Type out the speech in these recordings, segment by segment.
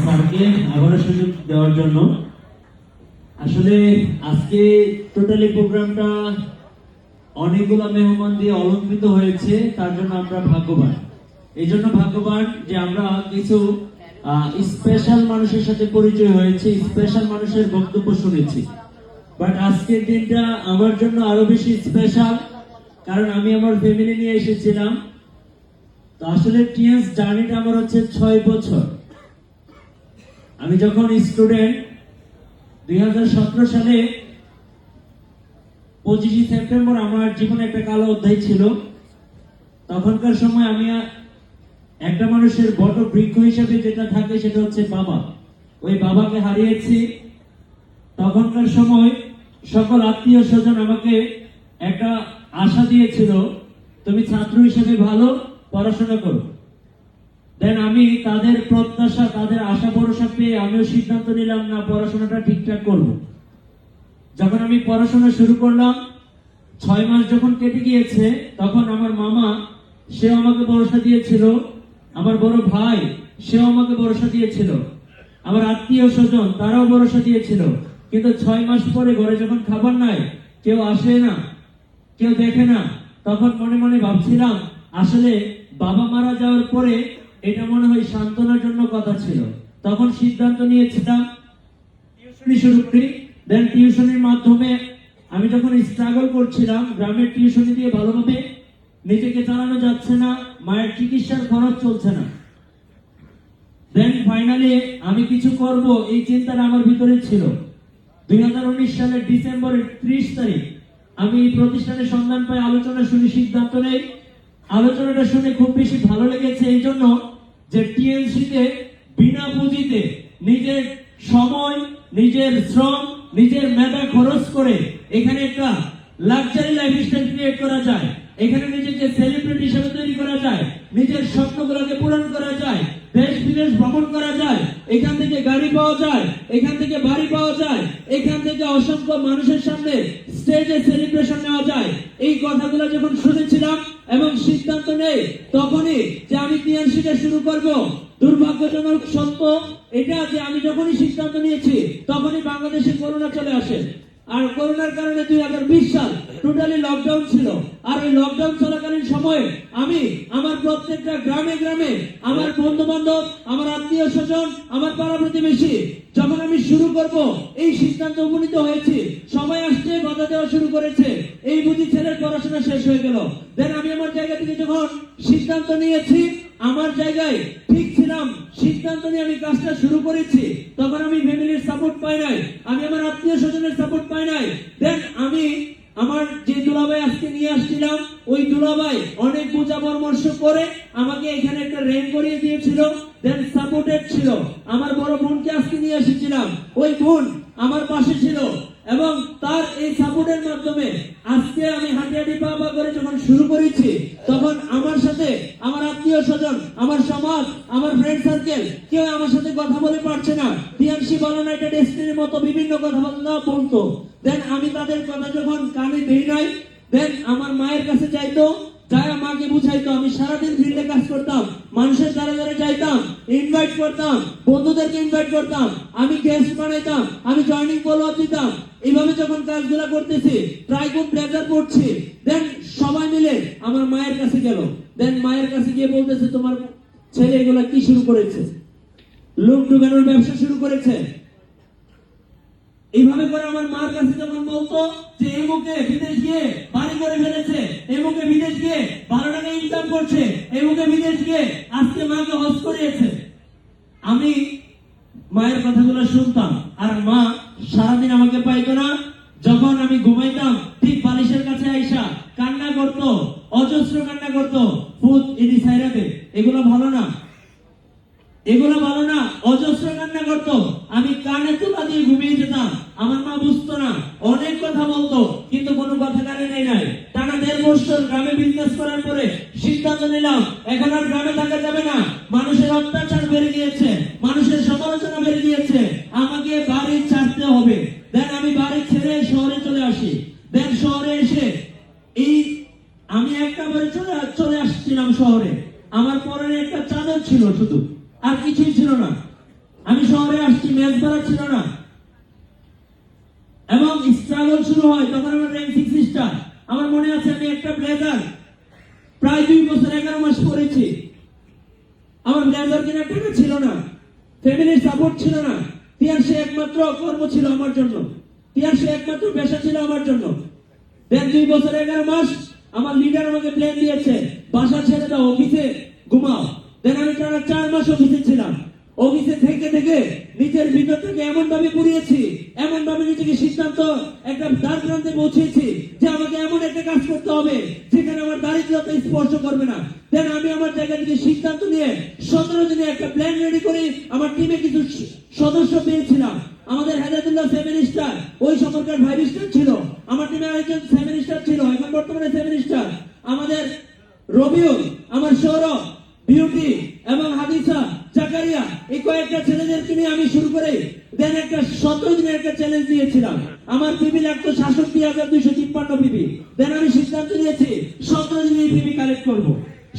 স্যারকে আবারও সুযোগ দেওয়ার জন্য। আসলে আজকে টোটালি প্রোগ্রামটা অনেকগুলো মেহমান দিয়ে অলঙ্কৃত হয়েছে, তার জন্য আমরা ভাগ্যবান। এই জন্য ভাগ্যবান যে আমরা কিছু স্পেশাল মানুষের সাথে পরিচয় হয়েছে, স্পেশাল মানুষের বক্তব্য শুনেছি। বাট আজকের দিনটা আমার জন্য আরো বেশি স্পেশাল, কারণ আমি আমার ফ্যামিলি নিয়ে এসেছিলাম। তো আসলে টিএনস জার্নিটা আমার হচ্ছে 6 বছর। আমি যখন স্টুডেন্ট 2017 সালে 25 সেপ্টেম্বর আমার জীবনে একটা কালো অধ্যায় ছিল। তখনকার সময় আমি একটা মানুষের বড় বৃক্ষ হিসেবে যেটা থাকে সেটা হচ্ছে বাবা। ওই বাবাকে হারিয়েছি। তখনকার সময় সকল আত্মীয় স্বজন আমাকে একটা আশা দিয়েছিল, তুমি ছাত্র হিসেবে ভালো পড়াশোনা করো। দেন আমি তাদের প্রত্যাশা, তাদের আশা ভরসা পেয়ে আমিও সিদ্ধান্ত নিলাম না, পড়াশোনাটা ঠিকঠাক করব। যখন আমি পড়াশোনা শুরু করলাম, 6 মাস যখন কেটে গিয়েছে, তখন আমার মামা সেও আমাকে ভরসা দিয়েছিল, আমার বড় ভাই সেও আমাকে ভরসা দিয়েছিল, আমার আত্মীয় স্বজন তারাও ভরসা দিয়েছিল। কিন্তু 6 মাস পরে ঘরে যখন খাবার নাই, কেউ আসে না, কেউ দেখে না, তখন মনে মনে ভাবছিলাম আসলে বাবা মারা যাওয়ার পরে এটা মনে হয় সান্ত্বনার জন্য কথা ছিল। তখন সিদ্ধান্ত নিয়েছিলাম টিউশনি শুরু করি। দেন টিউশনির মাধ্যমে আমি যখন স্ট্রাগল করছিলাম, গ্রামের টিউশনি দিয়ে ভালোভাবে নিজেকে চালানো যাচ্ছে না, মায়ের চিকিৎসার খরচ চলছে না। দেন ফাইনালি আমি কিছু করব এই চিন্তাটা আমার ভিতরে ছিল। 2019 সালের ডিসেম্বরের 30 তারিখ আমি এই প্রতিষ্ঠানের সন্ধান পাই, আলোচনা শুনে সিদ্ধান্ত নেই। আলোচনাটা শুনে খুব বেশি ভালো লেগেছে এই জন্য যে টিএনসিতে বিনা পুঁজিতে নিজের সময়, নিজের শ্রম, নিজের মেধা খরচ করে এখানে একটা লাক্সারি লাইফস্টাইল ক্রিয়েট করা যায়, এখানে নিজেকে সেলিব্রিটি হিসেবে তৈরি করা যায়, নিজের স্বপ্নগুলোকে পূরণ করা যায়, দেশ বিদেশ ভ্রমণ করা যায়, এখান থেকে গাড়ি পাওয়া যায়, এখান থেকে বাড়ি পাওয়া যায়, এখান থেকে অসংখ্য মানুষের সামনে স্টেজে সেলিব্রেশন নেওয়া যায়। এই কথাগুলো যখন শুনেছিলাম এবং সিদ্ধান্ত নেই তখনই যে আমি টিএনসিটা শুরু করব, দুর্ভাগ্যজনক সত্য এটা যে আমি যখনই সিদ্ধান্ত নিয়েছি তখনই বাংলাদেশে করোনা চলে আসে। আর করোনার কারণে 2020 সাল টোটালি লকডাউন ছিল। আর ওই লকডাউন চলাকালীন সময়ে আমি আমার প্রত্যেকটা গ্রামে গ্রামে আমার বন্ধু বান্ধব, আমার আত্মীয় স্বজন, আমার পাড়া প্রতিবেশী যখন আমি শুরু করব এই সিদ্ধান্ত উপনীত হয়েছি, সবাই আসছে, বাধা দেওয়া শুরু করেছে, এই বুঝি ছেলের পড়াশোনা শেষ হয়ে গেল। দেন আমি আমার জায়গা থেকে যখন সিদ্ধান্ত নিয়েছি, আমার জায়গায় ঠিক ছিলাম, সিদ্ধান্ত নিয়ে আমি কাজটা শুরু করেছি, তখন আমি ফ্যামিলির সাপোর্ট পাই নাই, আমি আমার আত্মীয় স্বজনের সাপোর্ট পাই নাই। দেন আমি আমার যে দুলাভাই আজকে নিয়ে আসছিলাম, ওই দুলাভাই অনেক পূজা পরামর্শ করে আমাকে এখানে একটা র্যাঙ্ক করিয়ে দিয়েছিল। দেন সাপোর্টেড ছিল। আমার বড় বোনকে আজকে নিয়ে এসেছিলাম, ওই বোন আমার পাশে ছিল এবং তার এই সাপোর্টের মাধ্যমে আজকে আমি হাঁটিহাঁটি পা পা করে যখন শুরু করেছি, তখন আমার সাথে আমার আত্মীয় স্বজন, আমার সমাজ, আমার ফ্রেন্ড সার্কেল কেউ আমার সাথে কথা বলে পারছে না। টিএনসি বলো না এটা ডেস্টিনির মতো বিভিন্ন কথা বলতো। দেন আমি তাদের কথা যখন কানে দেই নাই, দেন আমার মায়ের কাছে যাইতো, যারা মাকে বুঝাইতো। আমি সারাদিন ফিল্ডে কাজ করতাম, মানুষের দ্বারা দ্বারা যাইতাম, ইনভাইট করতাম, বন্ধুদেরকে ইনভাইট করতাম, আমি গেস্ট বানাইতাম, আমি জয়নিং ফলো দিতাম। এইভাবে যখন কাজগুলা করতেছি, ট্রাইকো ব্লেজার পড়ছি, দেন সবাই মিলে আমার মায়ের কাছে গেল। দেন মায়ের কাছে গিয়ে বলতেছে তোমার ছেলে এগুলা কি শুরু করেছে, লোক ডুবানোর ব্যবসা শুরু করেছে। এইভাবে করে আমার মার কাছে যখন বলতো যে এই মুখে বিদেশ গিয়ে বাড়ি করে ফেলেছে, এই মুখে বিদেশ গিয়ে 12 টাকা ইনকাম করছে, এই মুখে বিদেশ গিয়ে আজকে মাকে হজ করিয়েছে, আমি মায়ের কথাগুলো শুনতাম। আর মা সারাদিন আমাকে পাইতো না। যখন আমি ঘুমাইতাম ঠিক বালিশের কাছে আইসা কান্না করতো, অজস্র কান্না করতো, ফুট ইনি সাইরাতে, এগুলো ভালো না, এগুলো ভালো না, অজস্র কান্না করতো। আমি কানে তুলা দিয়ে ঘুমিয়ে যেতাম। আমার মা বুঝতো না, অনেক কথা বলতো, কিন্তু কোনো কথা কানে নেই নাই। টানা 1.5 বছর গ্রামে বিজনেস করার পরে সিদ্ধান্ত নিলাম এখন আর গ্রামে থাকা যাবে না। মানুষের অত্যাচার বেড়ে গিয়েছে, মানুষের সমালোচনা বেড়ে গিয়েছে, আমাকে বাড়ি ছাড়তে হবে। দেন আমি বাড়ি ছেড়ে শহরে চলে আসি। দেন শহরে এসে এই আমি একটা বাড়ি চলে আসছিলাম শহরে। আমার পরনে একটা চাদর ছিল শুধু, আর কিছুই ছিল না। ব্যাচ বাড়া ছিল না, এবং স্ট্রাগল শুরু হয় তখন আমার র্যাঙ্ক 6 স্টার। আমার মনে আছে আমি একটা ব্লেজার প্রায় 2 বছর 11 মাস পরেছি। আমার ব্লেজার কেনার টাকা ছিল না, ফ্যামিলির সাপোর্ট ছিল না। তিয়াসে একমাত্র কর্ম ছিল আমার জন্য, তিয়াসে একমাত্র পেশা ছিল আমার জন্য। দেন 2 বছর 11 মাস আমার লিডার আমাকে প্ল্যান দিয়েছে, বাসা ছেড়ে দাও, অফিসে ঘুমাও। দেন আমি টানা 4 মাস অফিসে ছিলাম। অফিসে থেকে থেকে নিজের ভিতর থেকে এমন ভাবে পুড়িয়েছি, এমন ভাবে নিজেকে সিদ্ধান্ত একটা দ্বার প্রান্তে পৌঁছেছি যে আমাকে এমন একটা কাজ করতে হবে যেখানে আমার দারিদ্রতা স্পর্শ করবে না। দেন আমি আমার জায়গা থেকে সিদ্ধান্ত নিয়ে 17 দিনে একটা প্ল্যান রেডি করে আমার টিমে কিছু সদস্য পেয়েছিলাম। আমাদের হেদায়েতুল্লাহ 7 স্টার, ওই সময়কার 5 স্টার ছিল। আমার টিমে আরেকজন 7 স্টার ছিল, এখন বর্তমানে 7 স্টার। আমাদের রবিউল, আমার সৌরভ, বিউটি এবং হাদিসা, জাকারিয়া, এই কয়েকটা ছেলেদেরকে নিয়ে আমি শুরু করে দেন একটা 17 দিনের একটা চ্যালেঞ্জ দিয়েছিলাম। আমার পিপি লাগতো ৬৭,২৫৩ পিপি। দেন আমি সিদ্ধান্ত নিয়েছি 17 দিনে এই পিপি কালেক্ট করবো।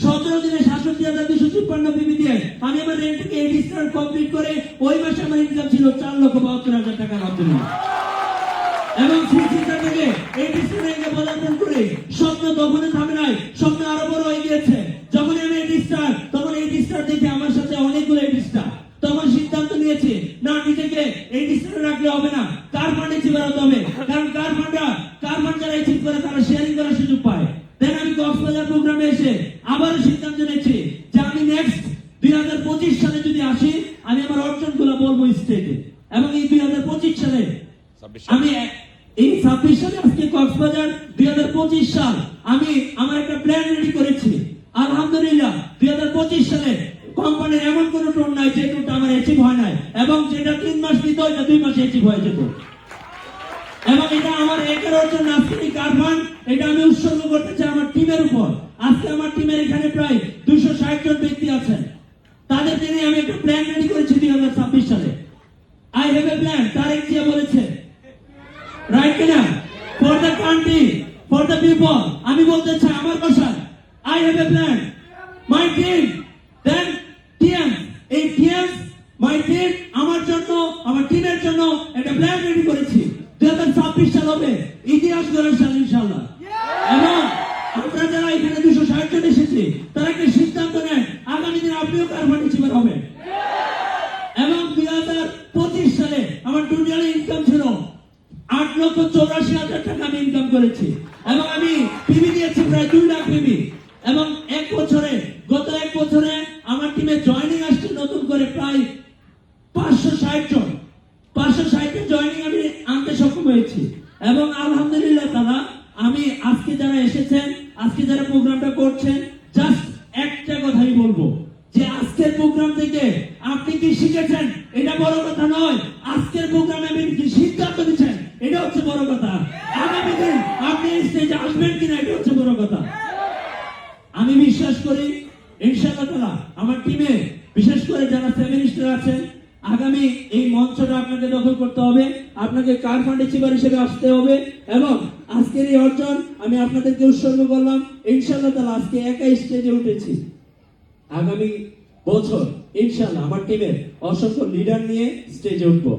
17 দিনে ৬৭,২৫৩ পিপি দিয়ে আমি আমার রেন্টকে 8 স্টার কমপ্লিট করে ওই মাসে আমার ইনকাম ছিল ৪,৭২,০০০ টাকা আলহামদুলিল্লাহ। এবং সিসিটা থেকে 8 স্টারে পদার্পণ করে স্বপ্ন তখনই থামে নাই, স্বপ্ন আরো বড় হয়ে গিয়েছে। যখন আমি 8 স্টার, তখন 8 স্টার দেখে আমার সাথে অনেকগুলো 8 স্টার। তখন সিদ্ধান্ত নিয়েছি না, নিজেকে 8 স্টারে রাখলে হবে না, কার ফান্ডে চিপ হতে হবে। কারণ কার ফান্ড যারা চিপ করে তারা শেয়ারিং করার সুযোগ পায়। দেন আমি কক্সবাজার প্রোগ্রামে এসে আবারও সিদ্ধান্ত নিয়েছি যে আমি নেক্সট 2025 সালে যদি আসি, আমি আমার অর্জনগুলো বলবো স্টেটে। এবং এই 2025 সালে আমি এই 26 সালে আজকে কক্সবাজার 2025 সাল আমি আমার একটা প্ল্যান রেডি করেছি। আলহামদুলিল্লাহ 2025 সালে কোম্পানির এমন কোন টোন নাই যে টোনটা আমার অ্যাচিভ হয় নাই, এবং যেটা 3 মাস নিত এটা 2 মাসে অ্যাচিভ হয়ে যেত। এবং এটা আমার একের অর্জন আজকে কারফান, এটা আমি উৎসর্গ করতে চাই আমার টিমের উপর। আজকে আমার টিমের এখানে প্রায় 260 জন ব্যক্তি আছেন, তাদেরকে নিয়ে আমি একটা প্ল্যান রেডি করেছি 2026 সালে। I have a plan, Tarique Zia বলেছে, রাইট কিনা? For the country, for the people. আমি বলতে চাই আমার ভাষায়, I have a plan, my team, then TM. এই টিএম মাই টিম আমার জন্য, আমার টিমের জন্য একটা প্ল্যান রেডি করেছি। 2026 সাল হবে ইতিহাস গড়ার সাল ইনশাআল্লাহ। এবং আপনারা যারা এখানে 260 জন এসেছে তারা একটা সিদ্ধান্ত নেন, আগামী দিনে আপনিও কারফানি চিপার হবেন। এবং 2025 সালে আমার টোটাল ইনকাম ছিল 8,84,000 টাকা আমি ইনকাম করেছি। এবং আমি পিবি দিয়েছি প্রায় 2 লাখ পিবি। এবং গত এক বছরে আমার টিমে জয়েনিং আসছে নতুন করে প্রায় 560 জন। 560 জন জয়েনিং আমি আনতে সক্ষম হয়েছি। এবং আলহামদুলিল্লাহ তাআলা, আমি আজকে যারা এসেছেন, আজকে যারা প্রোগ্রামটা করছেন, জাস্ট একটা কথাই বলবো যে আজকের প্রোগ্রাম থেকে আপনি কি শিখেছেন এটা বড় কথা নয়, আজকের প্রোগ্রামে আপনি কি সিদ্ধান্ত নিচ্ছেন এটা হচ্ছে বড় কথা। আগামী দিন আপনি এই স্টেজে আসবেন কিনা এটা হচ্ছে বড় কথা। আমি বিশ্বাস করি ইনশাআল্লাহ তাআলা আমার টিমে বিশেষ করে যারা 7 স্টার আছেন, আগামী এই মঞ্চটা আপনাকে দখল করতে হবে, আপনাকে কারফান্ডে চিপার হিসেবে আসতে হবে। এবং আজকের এই অর্জন আমি আপনাদেরকে উৎসর্গ করলাম। ইনশাআল্লাহ তাআলা আজকে একাই স্টেজে উঠেছি, আগামী বছর ইনশাআল্লাহ আমার টিমের অসংখ্য লিডার নিয়ে স্টেজে উঠবো।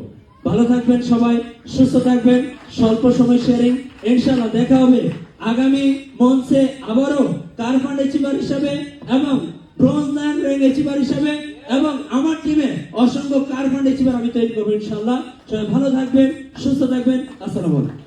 ভালো থাকবেন সবাই, সুস্থ থাকবেন, স্বল্প সময় শেয়ারিং। ইনশাআল্লাহ দেখা হবে আগামী মঞ্চে আবারও কারফান্ড অ্যাচিভার হিসেবে এবং ব্রোঞ্জ লায়ন র্যাঙ্ক অ্যাচিভার হিসেবে। এবং আমার টিমে অসংখ্য কারফান্ড অ্যাচিভার আমি তৈরি করবো ইনশাআল্লাহ। সবাই ভালো থাকবেন, সুস্থ থাকবেন। আসসালামু আলাইকুম।